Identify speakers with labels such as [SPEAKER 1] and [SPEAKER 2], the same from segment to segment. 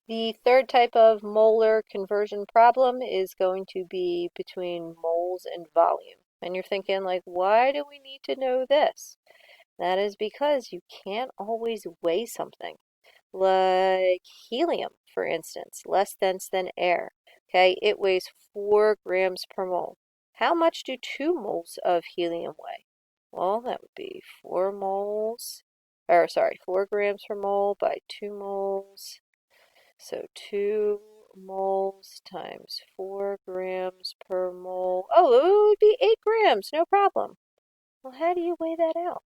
[SPEAKER 1] The third type of molar conversion problem is going to be between moles and volume. And you're thinking, like, why do we need to know this? That is because you can't always weigh something. Like helium, for instance, less dense than air. Okay, it weighs 4 grams per mole. How much do 2 moles of helium weigh? Well, that would be 4 moles, or sorry, 4 grams per mole by 2 moles. So 2 moles times 4 grams per mole. Oh, it would be 8 grams, no problem. Well, how do you weigh that out?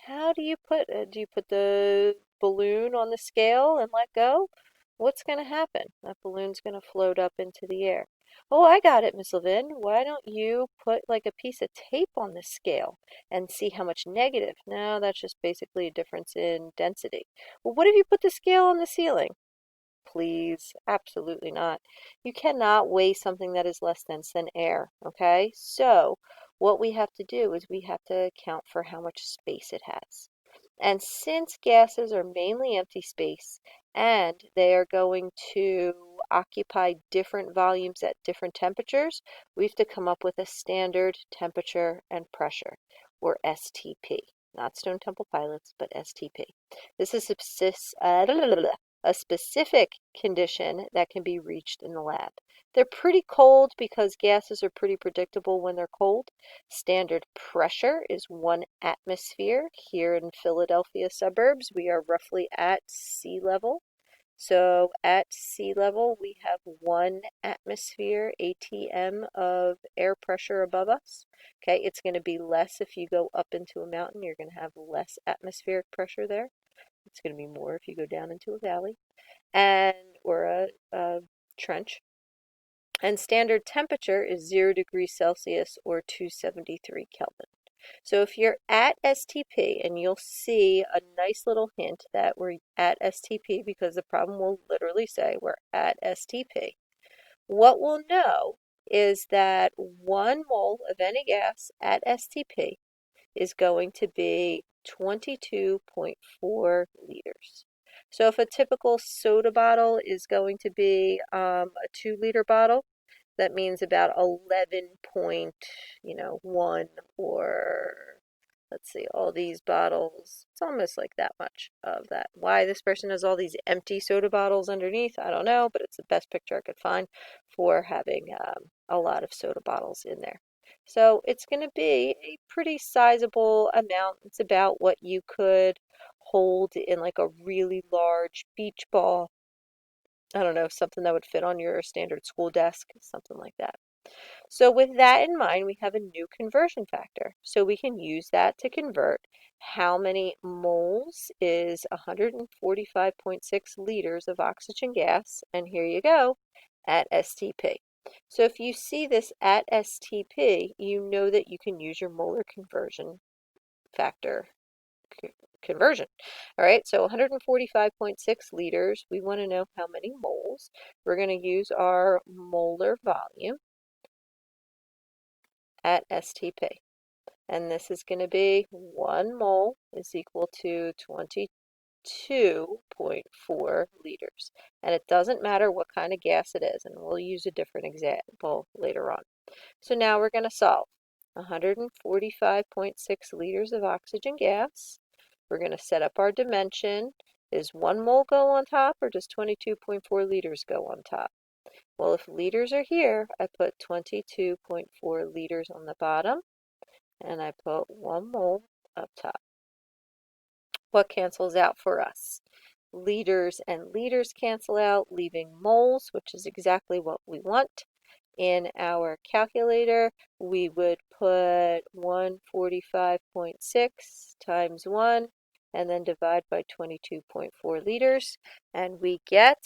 [SPEAKER 1] How do you put the balloon on the scale and let go? What's going to happen? That balloon's going to float up into the air. Oh, I got it, Miss Levin. Why don't you put like a piece of tape on the scale and see how much negative? No, that's just basically a difference in density. Well, what if you put the scale on the ceiling? Please, absolutely not. You cannot weigh something that is less dense than air, okay? So what we have to do is we have to account for how much space it has. And since gases are mainly empty space and they are going to occupy different volumes at different temperatures, we have to come up with a standard temperature and pressure, or STP. Not Stone Temple Pilots, but STP. This is a specific condition that can be reached in the lab. They're pretty cold because gases are pretty predictable when they're cold. Standard pressure is 1 atmosphere. Here in Philadelphia suburbs, we are roughly at sea level. So at sea level, we have 1 atmosphere, ATM, of air pressure above us. Okay, it's going to be less if you go up into a mountain. You're going to have less atmospheric pressure there. It's going to be more if you go down into a valley or a trench. And standard temperature is 0 degrees Celsius or 273 Kelvin. So if you're at STP, and you'll see a nice little hint that we're at STP because the problem will literally say we're at STP. What we'll know is that 1 mole of any gas at STP is going to be 22.4 liters. So if a typical soda bottle is going to be a 2-liter bottle, that means about 11.1, or let's see, all these bottles, it's almost like that much of that. Why this person has all these empty soda bottles underneath, I don't know, but it's the best picture I could find for having a lot of soda bottles in there. So it's going to be a pretty sizable amount. It's about what you could hold in like a really large beach ball. I don't know, something that would fit on your standard school desk, something like that. So with that in mind, we have a new conversion factor. So we can use that to convert how many moles is 145.6 liters of oxygen gas, and here you go, at STP. So if you see this at STP, you know that you can use your molar conversion factor conversion. All right, so 145.6 liters, we want to know how many moles. We're going to use our molar volume at STP. And this is going to be 1 mole is equal to 22.4 liters. And it doesn't matter what kind of gas it is, and we'll use a different example later on. So now we're going to solve 145.6 liters of oxygen gas. We're going to set up our dimension. Is 1 mole go on top, or does 22.4 liters go on top? Well, if liters are here, I put 22.4 liters on the bottom, and I put 1 mole up top. What cancels out for us? Liters and liters cancel out, leaving moles, which is exactly what we want. In our calculator, we would put 145.6 times 1 and then divide by 22.4 liters, and we get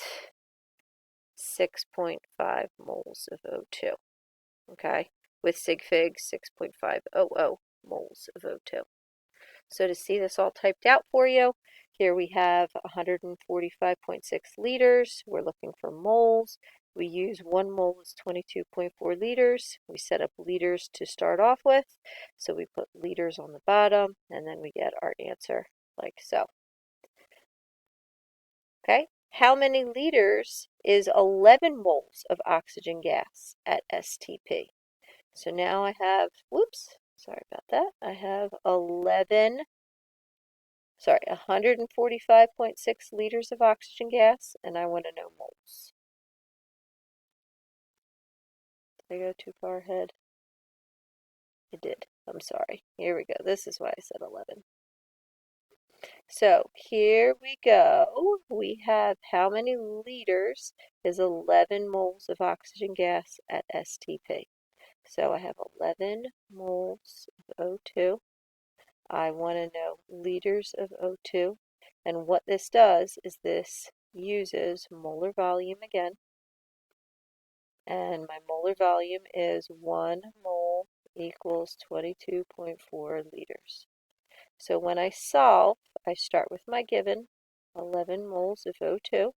[SPEAKER 1] 6.5 moles of O2, okay? With sig fig, 6.500 moles of O2. So to see this all typed out for you, here we have 145.6 liters. We're looking for moles. We use 1 mole is 22.4 liters. We set up liters to start off with. So we put liters on the bottom, and then we get our answer like so. Okay, how many liters is 11 moles of oxygen gas at STP? So now I have, whoops, sorry about that. I have 145.6 liters of oxygen gas, and I want to know moles. Did I go too far ahead? I did. I'm sorry. Here we go. This is why I said 11. So here we go. We have how many liters is 11 moles of oxygen gas at STP. So I have 11 moles of O2. I want to know liters of O2. And what this does is this uses molar volume again. And my molar volume is 1 mole equals 22.4 liters. So when I solve, I start with my given, 11 moles of O2,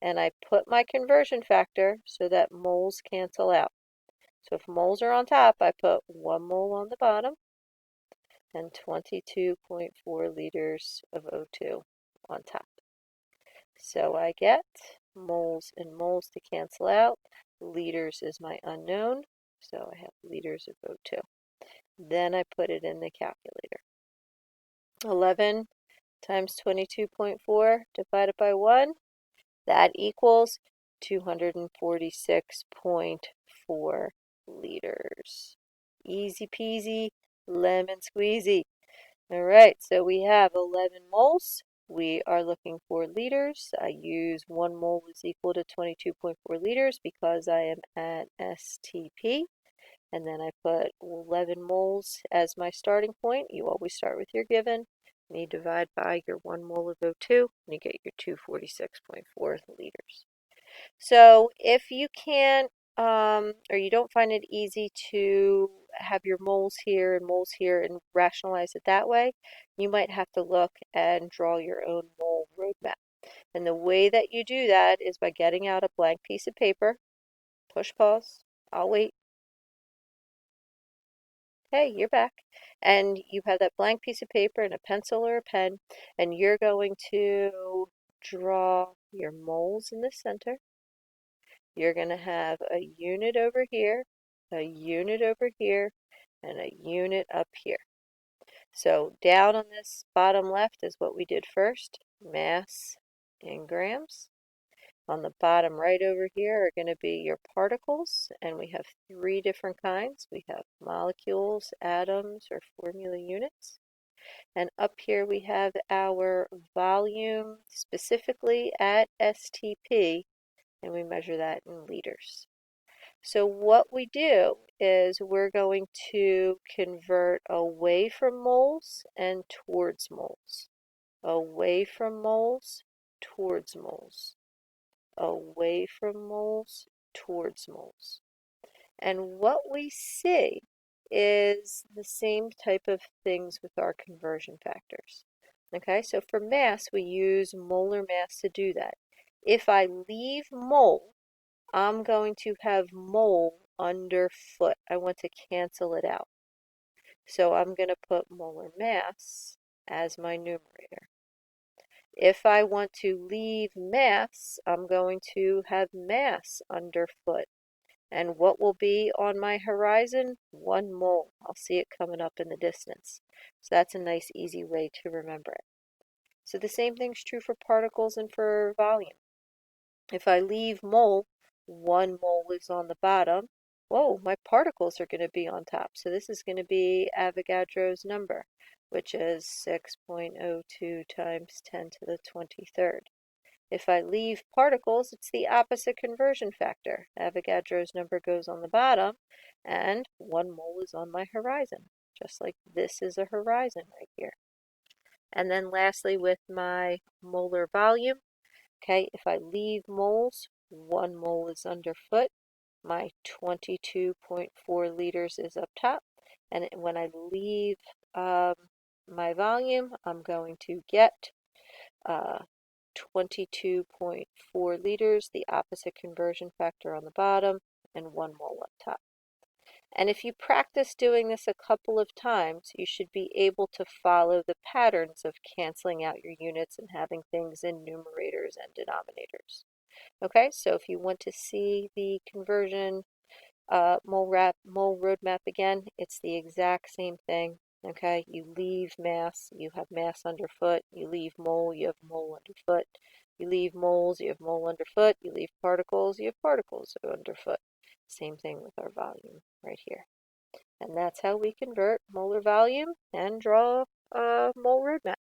[SPEAKER 1] and I put my conversion factor so that moles cancel out. So if moles are on top, I put 1 mole on the bottom and 22.4 liters of O2 on top. So I get moles and moles to cancel out. Liters is my unknown, so I have liters of O2. Then I put it in the calculator. 11 times 22.4 divided by 1, that equals 246.4 liters. Easy peasy, lemon squeezy. All right, so we have 11 moles. We are looking for liters. I use 1 mole is equal to 22.4 liters because I am at STP. And then I put 11 moles as my starting point. You always start with your given. And you divide by your 1 mole of O2, and you get your 246.4 liters. So if you can't, or you don't find it easy to have your moles here and rationalize it that way, you might have to look and draw your own mole roadmap. And the way that you do that is by getting out a blank piece of paper, push pause, I'll wait. Hey, you're back. And you have that blank piece of paper and a pencil or a pen, and you're going to draw your moles in the center. You're going to have a unit over here, a unit over here, and a unit up here. So down on this bottom left is what we did first, mass in grams. On the bottom right over here are going to be your particles, and we have 3 different kinds. We have molecules, atoms, or formula units. And up here we have our volume, specifically at STP, and we measure that in liters. So what we do is we're going to convert away from moles and towards moles. Away from moles, towards moles. Away from moles, towards moles. And what we see is the same type of things with our conversion factors. Okay, so for mass, we use molar mass to do that. If I leave mole, I'm going to have mole under foot. I want to cancel it out. So I'm going to put molar mass as my numerator. If I want to leave mass, I'm going to have mass underfoot. And what will be on my horizon? 1 mole. I'll see it coming up in the distance. So that's a nice, easy way to remember it. So the same thing's true for particles and for volume. If I leave mole, 1 mole is on the bottom. Whoa, my particles are going to be on top. So this is going to be Avogadro's number, which is 6.02 times 10 to the 23rd. If I leave particles, it's the opposite conversion factor. Avogadro's number goes on the bottom, and 1 mole is on my horizon, just like this is a horizon right here. And then lastly, with my molar volume, okay, if I leave moles, 1 mole is underfoot. My 22.4 liters is up top. And when I leave my volume, I'm going to get 22.4 liters, the opposite conversion factor on the bottom, and 1 mole up top. And if you practice doing this a couple of times, you should be able to follow the patterns of canceling out your units and having things in numerators and denominators. Okay, so if you want to see the conversion mole roadmap again, it's the exact same thing. Okay, you leave mass, you have mass underfoot. You leave mole, you have mole underfoot. You leave moles, you have mole underfoot. You leave particles, you have particles underfoot. Same thing with our volume right here. And that's how we convert molar volume and draw a mole roadmap.